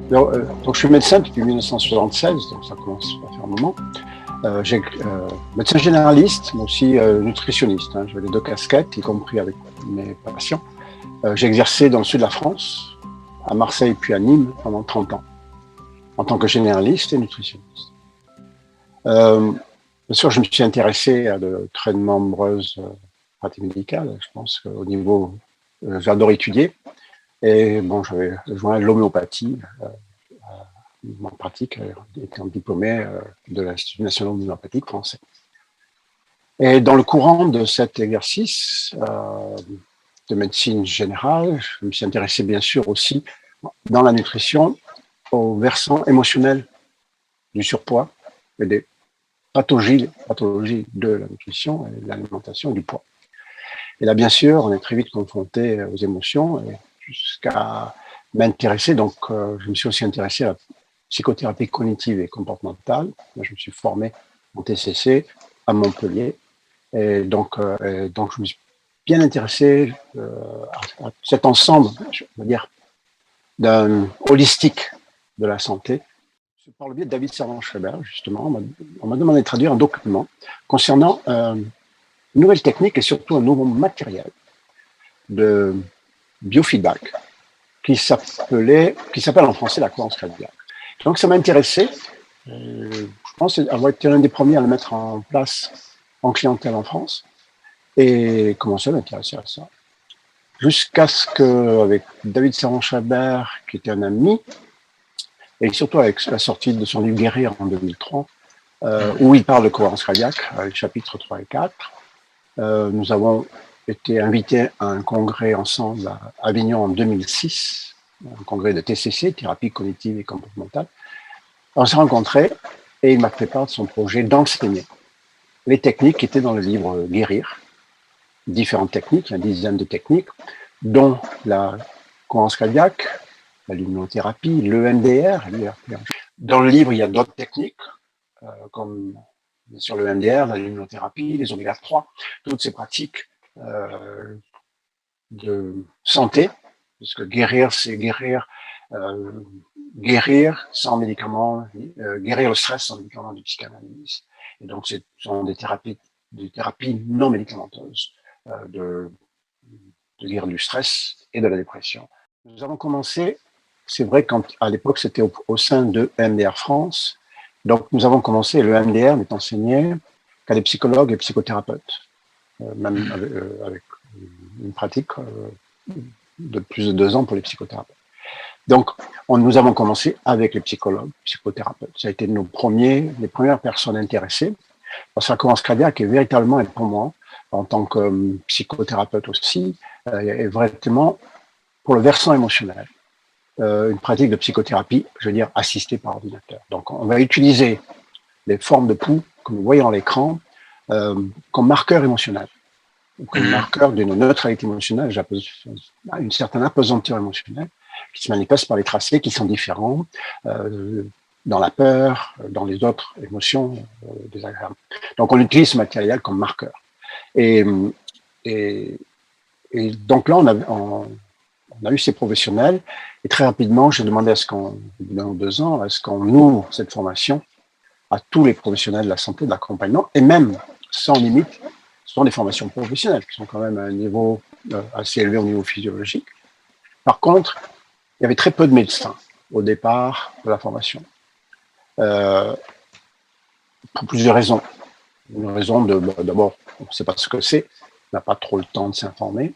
Donc, je suis médecin depuis 1976, donc ça commence à faire un moment. Médecin généraliste, mais aussi nutritionniste. Hein. J'ai les deux casquettes, y compris avec mes patients. J'ai exercé dans le sud de la France, à Marseille puis à Nîmes pendant 30 ans, en tant que généraliste et nutritionniste. Bien sûr, je me suis intéressé à de très nombreuses pratiques médicales. Je pense qu'au niveau, j'adore étudier. Et bon, j'avais joint l'homéopathie, en pratique, étant diplômé de l'Institut national homéopathique français. Et dans le courant de cet exercice de médecine générale, je me suis intéressé bien sûr aussi dans la nutrition au versant émotionnel du surpoids et des pathologies de la nutrition et de l'alimentation et du poids. Et là, bien sûr, on est très vite confronté aux émotions jusqu'à m'intéresser. Donc, je me suis aussi intéressé à la psychothérapie cognitive et comportementale. Je me suis formé en TCC à Montpellier. Et donc, je me suis bien intéressé à cet ensemble, je veux dire, d'un holistique de la santé. Par le biais de David Servan-Schreiber, justement, on m'a demandé de traduire un document concernant une nouvelle technique et surtout un nouveau matériel de biofeedback qui s'appelle en français la cohérence cardiaque. Donc ça m'a intéressé. Je pense avoir été l'un des premiers à le mettre en place en clientèle en France et commencer à m'intéresser à ça. Jusqu'à ce qu'avec David Servan-Schreiber, qui était un ami, et surtout avec la sortie de son livre Guérir en 2003, où il parle de cohérence cardiaque, les chapitres 3 et 4, nous avons été invités à un congrès ensemble à Avignon en 2006, un congrès de TCC, thérapie cognitive et comportementale. On s'est rencontrés et il m'a fait part de son projet d'enseigner les techniques qui étaient dans le livre Guérir, différentes techniques, une dizaine de techniques, dont la cohérence cardiaque, la luminothérapie, l'EMDR. Dans le livre, il y a d'autres techniques, comme bien sûr l'EMDR, la luminothérapie, les oméga 3, toutes ces pratiques de santé, puisque guérir, c'est guérir sans médicaments, guérir le stress sans médicaments de psychanalyse. Et donc, ce sont des thérapies non médicamenteuses de guérir du stress et de la dépression. Nous avons commencé, c'est vrai qu'à l'époque, c'était au sein de MDR France. Donc, nous avons commencé, le MDR n'est enseigné qu'à des psychologues et psychothérapeutes, même avec une pratique de plus de 2 ans pour les psychothérapeutes. Donc, nous avons commencé avec les psychologues, psychothérapeutes. Ça a été les premières personnes intéressées. Parce que la cohérence cardiaque est véritablement, et pour moi, en tant que psychothérapeute aussi, est vraiment pour le versant émotionnel. Une pratique de psychothérapie, je veux dire, assistée par ordinateur. Donc, on va utiliser les formes de pouls, comme vous voyez dans l'écran, comme marqueur émotionnel, comme marqueur d'une neutralité émotionnelle, une certaine apesanteur émotionnelle, qui se manifeste par les tracés qui sont différents dans la peur, dans les autres émotions désagréables. Donc, on utilise ce matériel comme marqueur. Et donc là, on a eu ces professionnels, et très rapidement, j'ai demandé dans 2 ans, à ce qu'on ouvre cette formation à tous les professionnels de la santé, de l'accompagnement, et même sans limite, ce sont des formations professionnelles qui sont quand même à un niveau assez élevé au niveau physiologique. Par contre, il y avait très peu de médecins au départ de la formation, pour plusieurs raisons. Une raison d'abord, on ne sait pas ce que c'est, on n'a pas trop le temps de s'informer.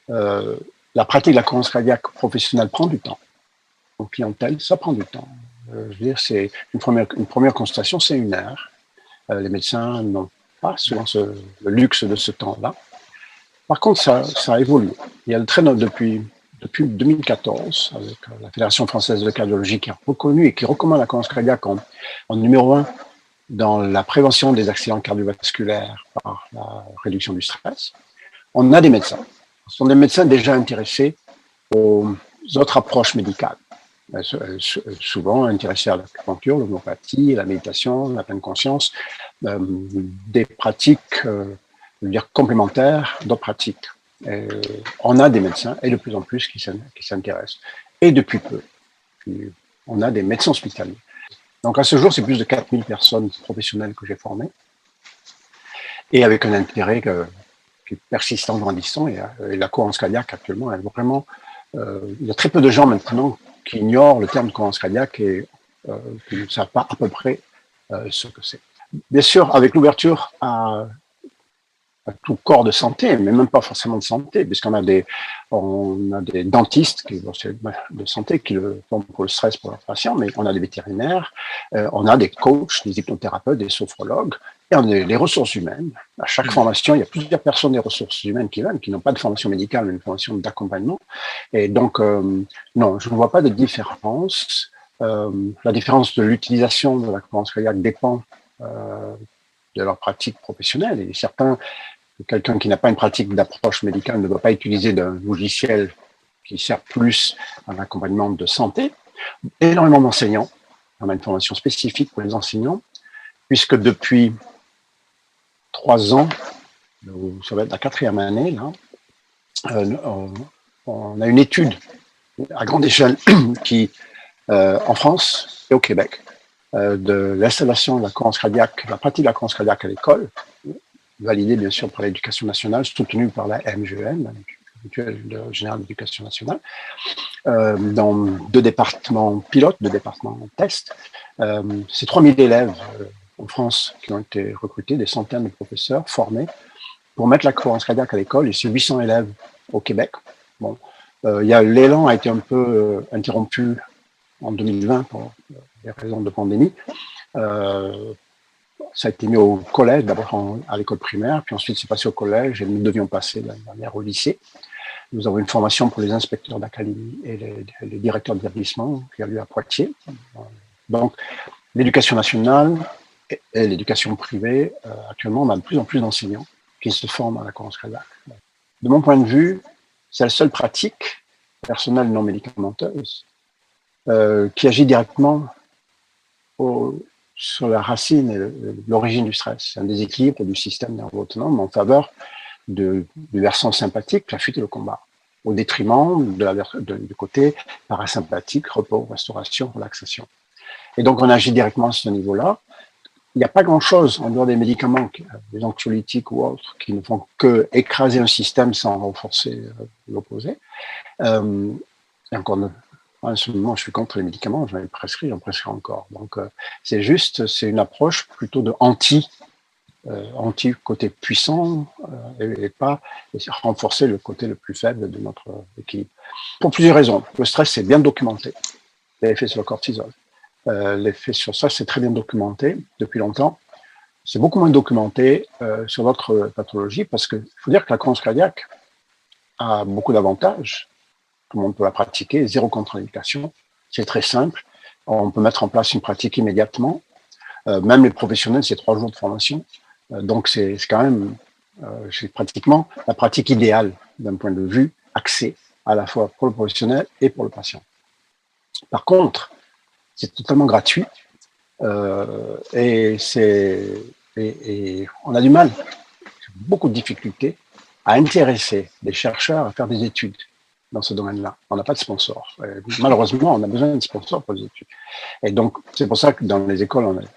La pratique de la cohérence cardiaque professionnelle prend du temps. En clientèle, ça prend du temps. Je veux dire, c'est une première consultation, c'est 1 heure. Les médecins n'ont pas souvent le luxe de ce temps-là. Par contre, ça a évolué. Il y a le très depuis 2014, avec la Fédération française de cardiologie qui a reconnu et qui recommande la cohérence cardiaque en numéro 1 dans la prévention des accidents cardiovasculaires par la réduction du stress. On a des médecins. Ce sont des médecins déjà intéressés aux autres approches médicales, souvent intéressés à l'acupuncture, l'homéopathie, la méditation, la pleine conscience, des pratiques complémentaires, d'autres pratiques. On a des médecins, et de plus en plus, qui s'intéressent. Et depuis peu, on a des médecins hospitaliers. Donc à ce jour, c'est plus de 4000 personnes professionnelles que j'ai formées, et avec un intérêt qui est persistant, grandissant, et la cohérence cardiaque actuellement, elle est vraiment, il y a très peu de gens maintenant qui ignorent le terme cohérence cardiaque et qui ne savent pas à peu près ce que c'est. Bien sûr, avec l'ouverture à tout corps de santé, mais même pas forcément de santé, puisqu'on a des dentistes de santé qui le font pour le stress pour leurs patients, mais on a des vétérinaires, on a des coachs, des hypnothérapeutes, des sophrologues, et on a des ressources humaines. À chaque formation, il y a plusieurs personnes des ressources humaines qui viennent, qui n'ont pas de formation médicale, mais une formation d'accompagnement. Et donc, non, je ne vois pas de différence. La différence de l'utilisation de la cohérence cardiaque dépend de leur pratique professionnelle. Et certains, quelqu'un qui n'a pas une pratique d'approche médicale ne doit pas utiliser d'un logiciel qui sert plus à un accompagnement de santé. Énormément d'enseignants. On a une formation spécifique pour les enseignants, puisque depuis 3 ans, ça va être la 4e année, là, on a une étude à grande échelle qui, en France et au Québec, de l'installation de la cohérence cardiaque, la pratique de la cohérence cardiaque à l'école, validée bien sûr par l'Éducation nationale, soutenue par la MGN, la Mutuelle générale d'éducation nationale, dans 2 départements pilotes, 2 départements test. C'est 3000 élèves en France qui ont été recrutés, des centaines de professeurs formés pour mettre la cohérence cardiaque à l'école, et c'est 800 élèves au Québec. Bon, l'élan a été un peu interrompu en 2020 pour des raisons de pandémie. Ça a été mis au collège, d'abord à l'école primaire, puis ensuite c'est passé au collège, et nous devions passer l'année dernière au lycée. Nous avons une formation pour les inspecteurs d'académie et les directeurs d'établissement qui a lieu à Poitiers. Donc, l'éducation nationale et l'éducation privée, actuellement, on a de plus en plus d'enseignants qui se forment à la cohérence cardiaque. De mon point de vue, c'est la seule pratique personnelle non médicamenteuse qui agit directement sur la racine et l'origine du stress. C'est un déséquilibre du système nerveux autonome en faveur du versant sympathique, la fuite et le combat, au détriment du côté parasympathique, repos, restauration, relaxation. Et donc, on agit directement à ce niveau-là. Il n'y a pas grand-chose en dehors des médicaments, des anxiolytiques ou autres, qui ne font que écraser un système sans renforcer l'opposé. Et encore, en ce moment, je suis contre les médicaments, j'en ai prescrit, j'en prescris encore. Donc, c'est une approche plutôt de anti côté puissant et pas renforcer le côté le plus faible de notre équilibre. Pour plusieurs raisons. Le stress, c'est bien documenté. L'effet sur le cortisol. L'effet sur ça, c'est très bien documenté depuis longtemps. C'est beaucoup moins documenté sur d'autres pathologies parce qu'il faut dire que la cohérence cardiaque a beaucoup d'avantages. Tout le monde peut la pratiquer, 0 contre-indication. C'est très simple. On peut mettre en place une pratique immédiatement. Même les professionnels, c'est 3 jours de formation. Donc, c'est quand même c'est pratiquement la pratique idéale d'un point de vue accès à la fois pour le professionnel et pour le patient. Par contre, c'est totalement gratuit et on a du mal, beaucoup de difficultés à intéresser des chercheurs à faire des études dans ce domaine-là. On n'a pas de sponsors. Malheureusement, on a besoin de sponsors pour les études. Et donc, c'est pour ça que dans les écoles,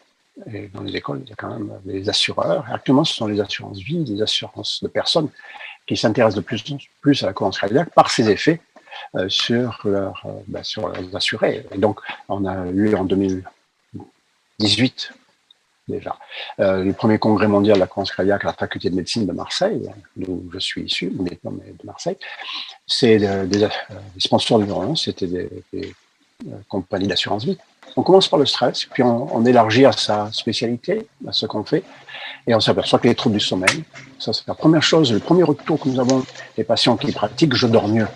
il y a quand même les assureurs. Et actuellement, ce sont les assurances vie, les assurances de personnes qui s'intéressent de plus en plus à la cohérence cardiaque par ses effets sur leurs assurés. Et donc, on a eu en 2018 déjà le premier congrès mondial de la cohérence cardiaque à la faculté de médecine de Marseille, d'où je suis issu, mon diplôme est de Marseille. C'est des sponsors numéro 1, c'était des compagnies d'assurance vie. On commence par le stress, puis on élargit à sa spécialité, à ce qu'on fait, et on s'aperçoit que les troubles du sommeil, ça c'est la première chose, le premier retour que nous avons des patients qui pratiquent, je dors mieux.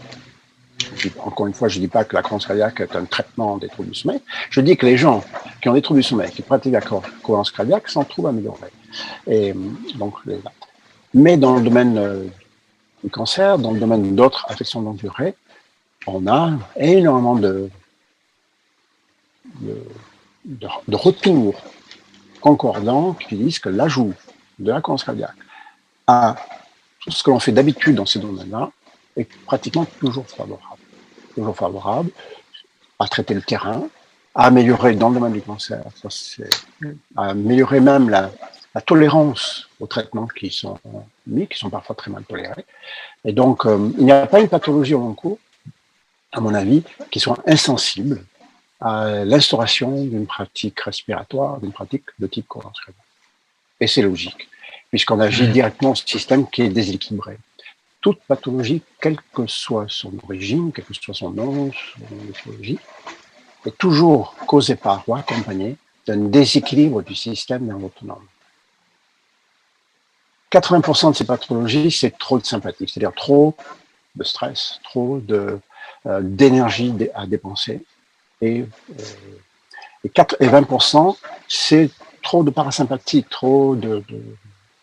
Encore une fois, je ne dis pas que la cohérence cardiaque est un traitement des troubles du sommeil, je dis que les gens qui ont des troubles du sommeil, qui pratiquent la cohérence cardiaque, s'en trouvent améliorés. Et donc, mais dans le domaine du cancer, dans le domaine d'autres affections de longue durée, on a énormément de retours concordants qui disent que l'ajout de la cohérence cardiaque à tout ce que l'on fait d'habitude dans ces domaines-là est pratiquement toujours favorable à traiter le terrain, à améliorer dans le domaine du cancer, à améliorer même la tolérance aux traitements qui sont mis, qui sont parfois très mal tolérés. Et donc, il n'y a pas une pathologie au long cours, à mon avis, qui soit insensible à l'instauration d'une pratique respiratoire, d'une pratique de type cohérence cardiaque. Et c'est logique, puisqu'on agit directement sur un système qui est déséquilibré. Toute pathologie, quelle que soit son origine, quel que soit son nom, son étiologie, est toujours causée par ou accompagnée d'un déséquilibre du système nerveux autonome. 80% de ces pathologies, c'est trop de sympathie, c'est-à-dire trop de stress, trop d'énergie à dépenser. Et 20%, c'est trop de parasympathique, trop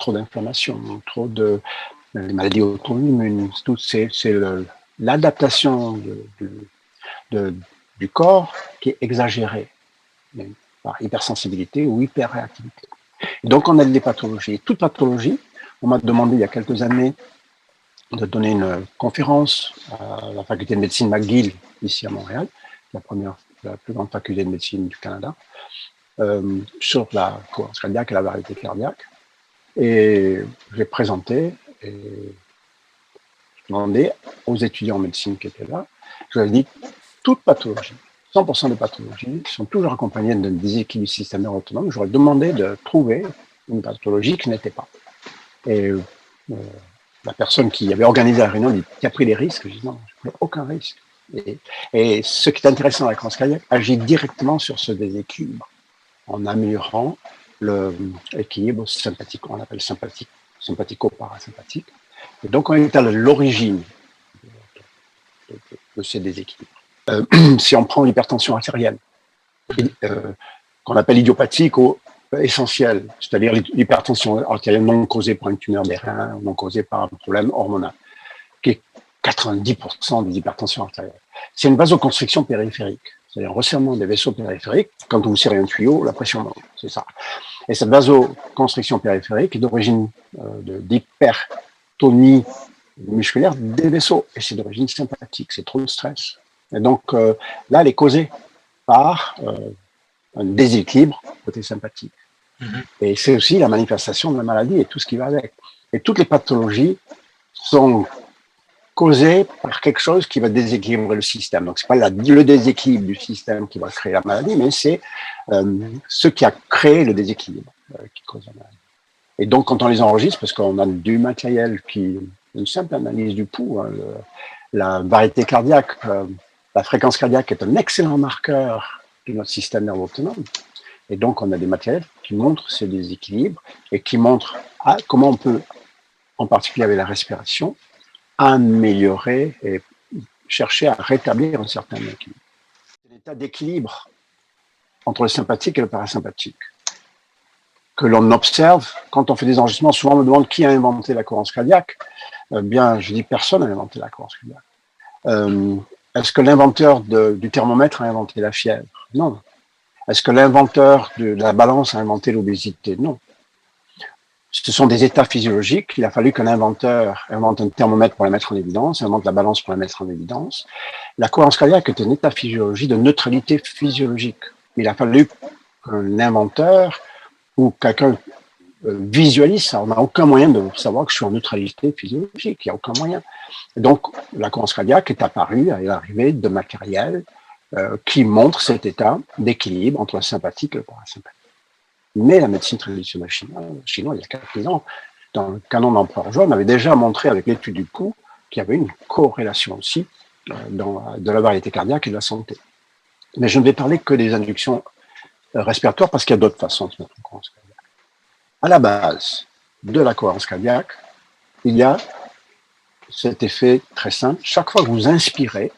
d'inflammation, trop de maladies auto-immunes. Tout c'est l'adaptation du corps qui est exagérée par hypersensibilité ou hyperréactivité. Donc on a des pathologies. Toute pathologie, on m'a demandé il y a quelques années de donner une conférence à la faculté de médecine McGill, ici à Montréal, la plus grande faculté de médecine du Canada, sur la cohérence cardiaque et la variété cardiaque. Et j'ai présenté et demandé aux étudiants en médecine qui étaient là, je leur ai dit, toute pathologie, 100% des pathologies sont toujours accompagnées d'un déséquilibre du système nerveux autonome. J'aurais demandé de trouver une pathologie qui n'était pas. Et la personne qui avait organisé la réunion dit, qui a pris les risques? Je dis non, je n'ai pris aucun risque. Et ce qui est intéressant avec la cohérence cardiaque, agit directement sur ce déséquilibre en améliorant l'équilibre sympathique, on l'appelle sympathico-parasympathique. Et donc on est à l'origine de ces déséquilibres. Si on prend l'hypertension artérielle, qu'on appelle idiopathique ou essentielle, c'est-à-dire l'hypertension artérielle non causée par une tumeur des reins, non causée par un problème hormonal, qui est 90% des hypertensions artérielles. C'est une vasoconstriction périphérique, c'est-à-dire un resserrement des vaisseaux périphériques. Quand vous serrez un tuyau, la pression monte, c'est ça. Et cette vasoconstriction périphérique est d'origine d'hypertonie musculaire des vaisseaux, et c'est d'origine sympathique, c'est trop de stress. Et donc là, elle est causée par un déséquilibre côté sympathique. Et c'est aussi la manifestation de la maladie et tout ce qui va avec. Et toutes les pathologies sont causées par quelque chose qui va déséquilibrer le système. Donc, ce n'est pas le déséquilibre du système qui va créer la maladie, mais c'est ce qui a créé le déséquilibre qui cause la maladie. Et donc, quand on les enregistre, parce qu'on a du matériel une simple analyse du pouls, hein, la variété cardiaque, la fréquence cardiaque est un excellent marqueur de notre système nerveux autonome. Et donc, on a des matériels qui montrent ces déséquilibres et qui montrent comment on peut, en particulier avec la respiration, améliorer et chercher à rétablir un certain équilibre. C'est l'état d'équilibre entre le sympathique et le parasympathique que l'on observe quand on fait des enregistrements. Souvent, on me demande qui a inventé la cohérence cardiaque. Bien, je dis personne n'a inventé la cohérence cardiaque. Est-ce que l'inventeur du thermomètre a inventé la fièvre? Non. Est-ce que l'inventeur de la balance a inventé l'obésité? Non. Ce sont des états physiologiques. Il a fallu qu'un inventeur invente un thermomètre pour la mettre en évidence, invente la balance pour la mettre en évidence. La cohérence cardiaque est un état physiologique de neutralité physiologique. Il a fallu qu'un inventeur ou quelqu'un visualise ça. On n'a aucun moyen de savoir que je suis en neutralité physiologique. Il n'y a aucun moyen. Et donc, la cohérence cardiaque est apparue à l'arrivée de matériel qui montre cet état d'équilibre entre le sympathique et le parasympathique. Mais la médecine traditionnelle chinoise, il y a quelques ans, dans le canon d'Empereur Joan, avait déjà montré avec l'étude du pouls qu'il y avait une corrélation aussi de la variété cardiaque et de la santé. Mais je ne vais parler que des inductions respiratoires parce qu'il y a d'autres façons de se mettre en cohérence cardiaque. À la base de la cohérence cardiaque, il y a cet effet très simple. Chaque fois que vous inspirez,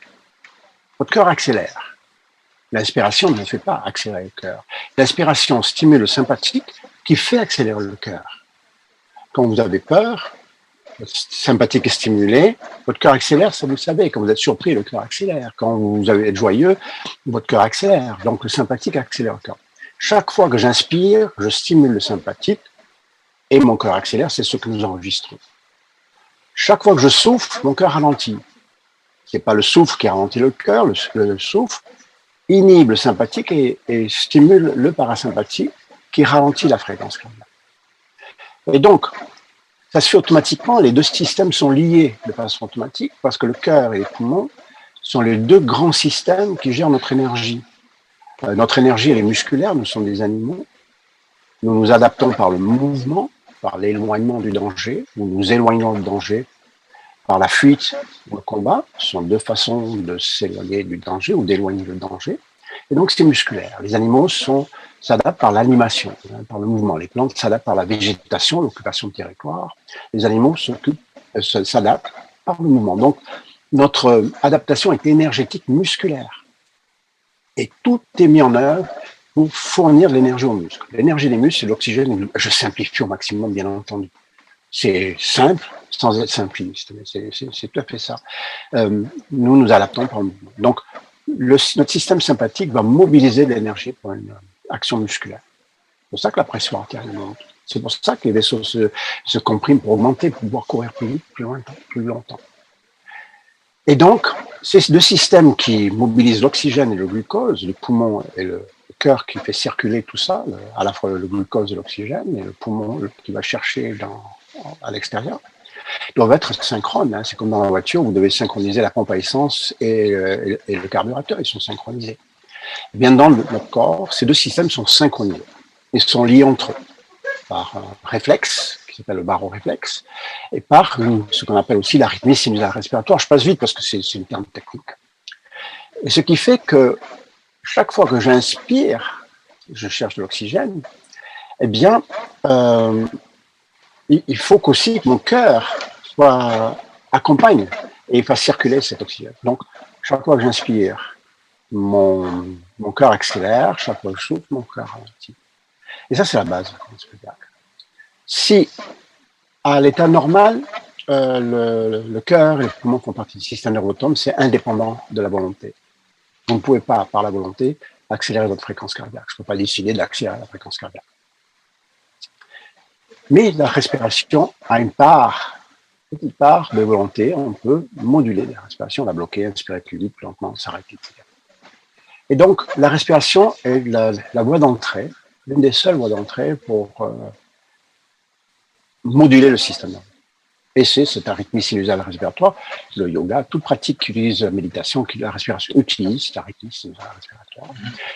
votre cœur accélère. L'inspiration ne fait pas accélérer le cœur. L'inspiration stimule le sympathique qui fait accélérer le cœur. Quand vous avez peur, le sympathique est stimulé, votre cœur accélère, ça vous le savez. Quand vous êtes surpris, le cœur accélère. Quand vous êtes joyeux, votre cœur accélère. Donc le sympathique accélère le cœur. Chaque fois que j'inspire, je stimule le sympathique et mon cœur accélère, c'est ce que nous enregistrons. Chaque fois que je souffle, mon cœur ralentit. Ce n'est pas le souffle qui ralentit le cœur, le souffle inhibe le sympathique et stimule le parasympathique qui ralentit la fréquence cardiaque. Et donc, ça se fait automatiquement, les deux systèmes sont liés de façon automatique parce que le cœur et les poumons sont les deux grands systèmes qui gèrent notre énergie. Notre énergie, elle est musculaire, nous sommes des animaux. Nous nous adaptons par le mouvement, par l'éloignement du danger. Nous nous éloignons du danger par la fuite ou le combat. Ce sont deux façons de s'éloigner du danger ou d'éloigner le danger. Et donc, c'est musculaire. Les animaux s'adaptent par l'animation, par le mouvement. Les plantes s'adaptent par la végétation, l'occupation de territoire. Les animaux s'adaptent par le mouvement. Donc, notre adaptation est énergétique musculaire. Et tout est mis en œuvre pour fournir de l'énergie aux muscles. L'énergie des muscles, c'est l'oxygène. Je simplifie au maximum, bien entendu. C'est simple, sans être simpliste, mais c'est tout à fait ça. Nous nous adaptons par le mouvement. Donc, notre système sympathique va mobiliser de l'énergie pour une action musculaire. C'est pour ça que la pression artérielle monte. C'est pour ça que les vaisseaux se compriment pour augmenter, pour pouvoir courir plus vite, plus longtemps. Et donc, ces deux systèmes qui mobilisent l'oxygène et le glucose, le poumon et le cœur qui fait circuler tout ça, à la fois le glucose et l'oxygène, et le poumon qui va chercher à l'extérieur, doivent être synchrones. Hein. C'est comme dans la voiture, vous devez synchroniser la pompe à essence et le carburateur, ils sont synchronisés. Et bien dans notre corps, ces deux systèmes sont synchronisés. Ils sont liés entre eux par un réflexe, qui s'appelle le baroréflexe, et par ce qu'on appelle aussi l'arythmie sinusale respiratoire. Je passe vite parce que c'est une terme technique. Et ce qui fait que chaque fois que j'inspire, je cherche de l'oxygène, eh bien, il faut qu'aussi que mon cœur accompagne et fasse circuler cet oxygène. Donc, chaque fois que j'inspire, mon cœur accélère, chaque fois que je souffle, mon cœur ralentit. Et ça, c'est la base de la cohérence cardiaque. Si, à l'état normal, le cœur et les poumons font partie du système nerveux autonome, c'est indépendant de la volonté. Vous ne pouvez pas, par la volonté, accélérer votre fréquence cardiaque. Je ne peux pas décider d'accélérer la fréquence cardiaque. Mais la respiration a une petite part de volonté. On peut moduler la respiration, la bloquer, inspirer plus vite, plus lentement, s'arrêter, etc. Et donc, la respiration est la voie d'entrée, l'une des seules voies d'entrée pour moduler le système nerveux. Et c'est cette arythmie sinusale respiratoire, le yoga, toute pratique qui utilise la méditation, qui la respiration utilise cette arythmie sinusale respiratoire.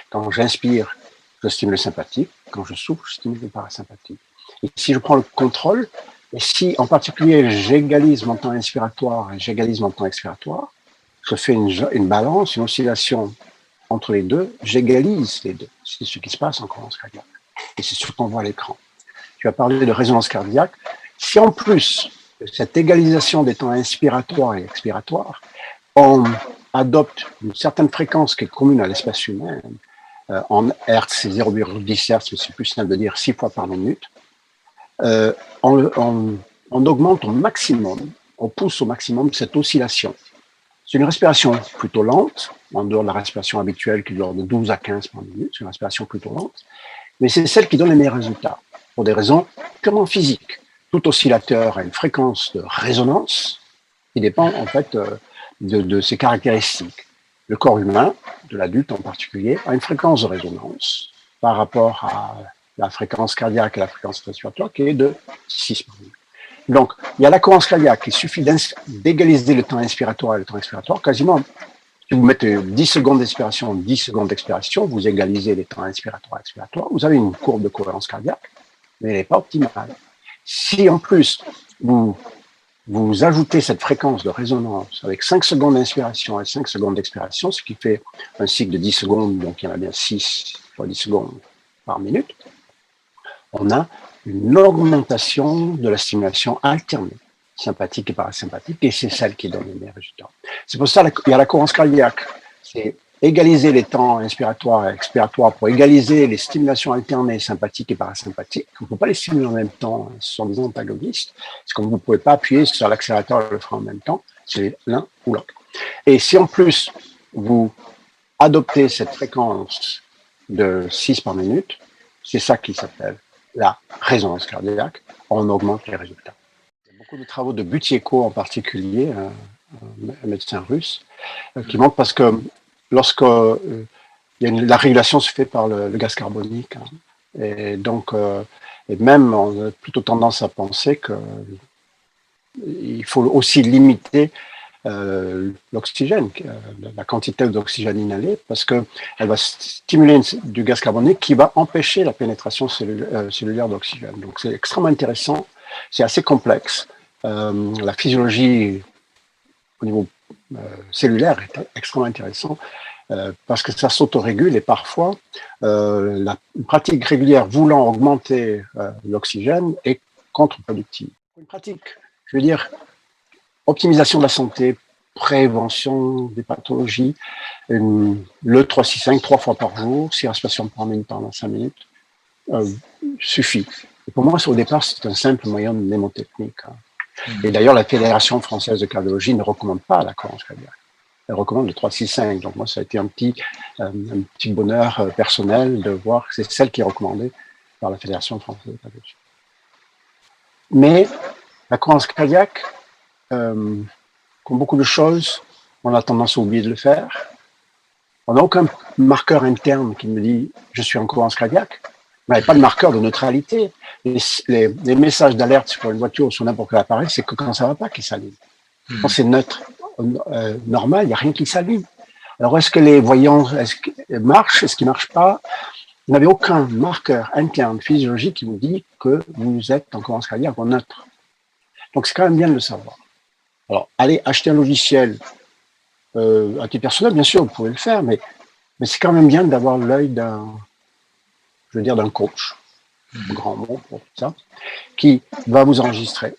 Quand j'inspire, je stimule le sympathique. Quand je souffle, je stimule le parasympathique. Et si je prends le contrôle, et si en particulier j'égalise mon temps inspiratoire et j'égalise mon temps expiratoire, je fais une balance, une oscillation entre les deux, j'égalise les deux. C'est ce qui se passe en cohérence cardiaque. Et c'est ce qu'on voit à l'écran. Tu as parlé de résonance cardiaque. Si en plus de cette égalisation des temps inspiratoires et expiratoires, on adopte une certaine fréquence qui est commune à l'espèce humaine, en Hertz, c'est 0,10 Hertz, mais c'est plus simple de dire 6 fois par minute, on augmente au maximum, on pousse au maximum cette oscillation. C'est une respiration plutôt lente, en dehors de la respiration habituelle qui dure de 12 à 15 par minute, c'est une respiration plutôt lente, mais c'est celle qui donne les meilleurs résultats, pour des raisons purement physiques. Tout oscillateur a une fréquence de résonance qui dépend en fait de ses caractéristiques. Le corps humain, de l'adulte en particulier, a une fréquence de résonance par rapport à la fréquence cardiaque et la fréquence respiratoire qui est de 6 par minute. Donc, il y a la cohérence cardiaque, il suffit d'égaliser le temps inspiratoire et le temps expiratoire. Quasiment, si vous mettez 10 secondes d'inspiration, 10 secondes d'expiration, vous égalisez les temps inspiratoire et expiratoire, vous avez une courbe de cohérence cardiaque, mais elle n'est pas optimale. Si en plus, vous ajoutez cette fréquence de résonance avec 5 secondes d'inspiration et 5 secondes d'expiration, ce qui fait un cycle de 10 secondes, donc il y en a bien 6 fois 10 secondes par minute, on a une augmentation de la stimulation alternée, sympathique et parasympathique, et c'est celle qui donne les meilleurs résultats. C'est pour ça qu'il y a la cohérence cardiaque, c'est égaliser les temps inspiratoires et expiratoires pour égaliser les stimulations alternées sympathiques et parasympathiques. On ne peut pas les stimuler en même temps, ce sont des antagonistes. C'est comme vous ne pouvez pas appuyer sur l'accélérateur et le frein en même temps, c'est l'un ou l'autre. Et si en plus vous adoptez cette fréquence de 6 par minute, c'est ça qui s'appelle la résonance cardiaque, on augmente les résultats. Il y a beaucoup de travaux de Butieko en particulier, un médecin russe, qui montrent parce que lorsque la régulation se fait par le gaz carbonique. Hein. Et donc, et même, on a plutôt tendance à penser qu'il faut aussi limiter l'oxygène, la quantité d'oxygène inhalé, parce qu'elle va stimuler du gaz carbonique qui va empêcher la pénétration cellulaire d'oxygène. Donc c'est extrêmement intéressant, c'est assez complexe. La physiologie au niveau cellulaire est extrêmement intéressant parce que ça s'autorégule et parfois la pratique régulière voulant augmenter l'oxygène est contre-productive. Une pratique, je veux dire, optimisation de la santé, prévention des pathologies, le 3-6-5, 3 fois par jour, 6 respirations par minute pendant 5 minutes, suffit. Et pour moi, au départ, c'est un simple moyen mnémotechnique. Hein. Et d'ailleurs, la Fédération française de cardiologie ne recommande pas la cohérence cardiaque. Elle recommande le 3-6-5. Donc moi, ça a été un petit bonheur personnel de voir que c'est celle qui est recommandée par la Fédération française de cardiologie. Mais la cohérence cardiaque, comme beaucoup de choses, on a tendance à oublier de le faire. On n'a aucun marqueur interne qui me dit « je suis en cohérence cardiaque ». On n'avait pas de marqueur de neutralité. Les messages d'alerte sur une voiture ou sur n'importe quel appareil, c'est que quand ça ne va pas qu'ils s'allument. Quand c'est neutre, normal, il n'y a rien qui s'allume. Alors, est-ce que les voyants marchent? Est-ce qu'ils ne marchent pas? Vous n'avez aucun marqueur interne physiologique qui vous dit que vous êtes en cohérence cardiaque en neutre. Donc, c'est quand même bien de le savoir. Alors, allez acheter un logiciel à titre personnel, bien sûr, vous pouvez le faire, mais c'est quand même bien d'avoir l'œil d'un coach, un grand mot pour ça, qui va vous enregistrer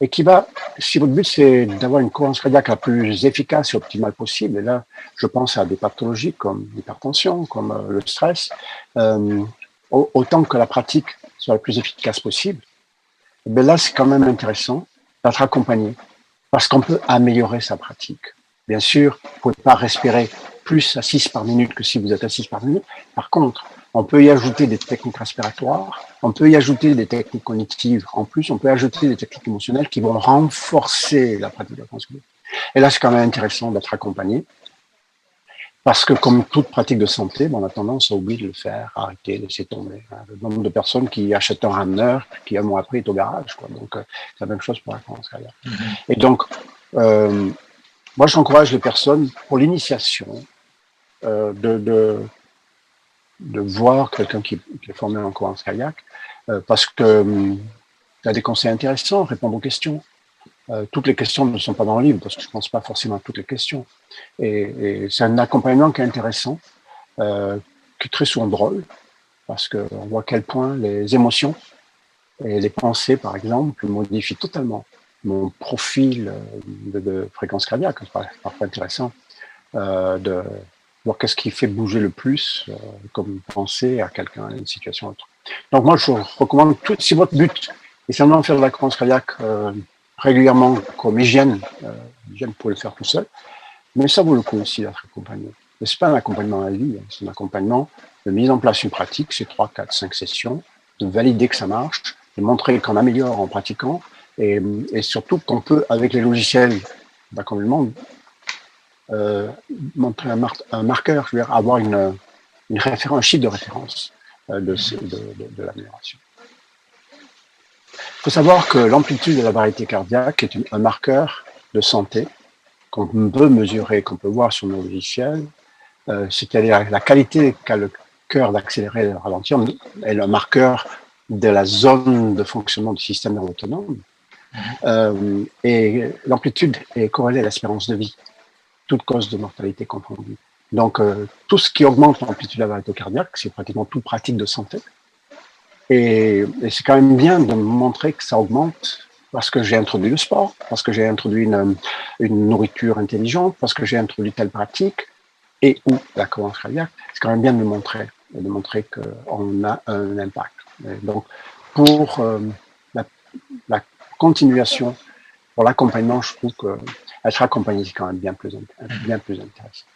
et qui va, si votre but c'est d'avoir une cohérence cardiaque la plus efficace et optimale possible, et là, je pense à des pathologies comme l'hypertension, comme le stress, autant que la pratique soit la plus efficace possible, mais là, c'est quand même intéressant d'être accompagné, parce qu'on peut améliorer sa pratique. Bien sûr, vous ne pouvez pas respirer plus à 6 par minute que si vous êtes à 6 par minute. Par contre, on peut y ajouter des techniques respiratoires, on peut y ajouter des techniques cognitives. En plus, on peut ajouter des techniques émotionnelles qui vont renforcer la pratique de la cohérence cardiaque. Et là, c'est quand même intéressant d'être accompagné, parce que comme toute pratique de santé, on a tendance à oublier de le faire, à arrêter, laisser tomber. Le nombre de personnes qui achètent un rameneur, qui un mois après est au garage. Quoi. Donc, c'est la même chose pour la cohérence cardiaque. Et donc, moi, j'encourage les personnes, pour l'initiation, de voir quelqu'un qui est formé en cohérence cardiaque, parce que il y a des conseils intéressants, répondre aux questions. Toutes les questions ne sont pas dans le livre, parce que je ne pense pas forcément à toutes les questions. Et c'est un accompagnement qui est intéressant, qui est très souvent drôle, parce qu'on voit à quel point les émotions et les pensées, par exemple, modifient totalement mon profil de fréquence cardiaque. C'est parfois intéressant de voir qu'est-ce qui fait bouger le plus comme pensée à quelqu'un, à une situation autre. Donc moi, je vous recommande, si votre but est seulement de faire de la cohérence cardiaque régulièrement comme hygiène, vous pouvez le faire tout seul, mais ça vaut le coup aussi d'être accompagné. Mais ce n'est pas un accompagnement à la vie, c'est un accompagnement de mise en place d'une pratique, c'est 3, 4, 5 sessions, de valider que ça marche, de montrer qu'on améliore en pratiquant, et surtout qu'on peut, avec les logiciels d'accompagnement, montrer un marqueur, je veux dire, avoir un chiffre de référence de l'amélioration. Il faut savoir que l'amplitude de la variété cardiaque est un marqueur de santé qu'on peut mesurer, qu'on peut voir sur nos logiciels, c'est-à-dire la qualité qu'a le cœur d'accélérer et de ralentir est le marqueur de la zone de fonctionnement du système nerveux autonome. Et l'amplitude est corrélée à l'espérance de vie, toute cause de mortalité confondue. Donc, tout ce qui augmente l'amplitude de la variété cardiaque, c'est pratiquement toute pratique de santé. Et c'est quand même bien de montrer que ça augmente parce que j'ai introduit le sport, parce que j'ai introduit une nourriture intelligente, parce que j'ai introduit telle pratique, et ou la cohérence cardiaque. C'est quand même bien de le montrer, et de montrer qu'on a un impact. Et donc, pour la continuation, pour l'accompagnement, je trouve qu'être accompagné, c'est quand même bien plus intéressant.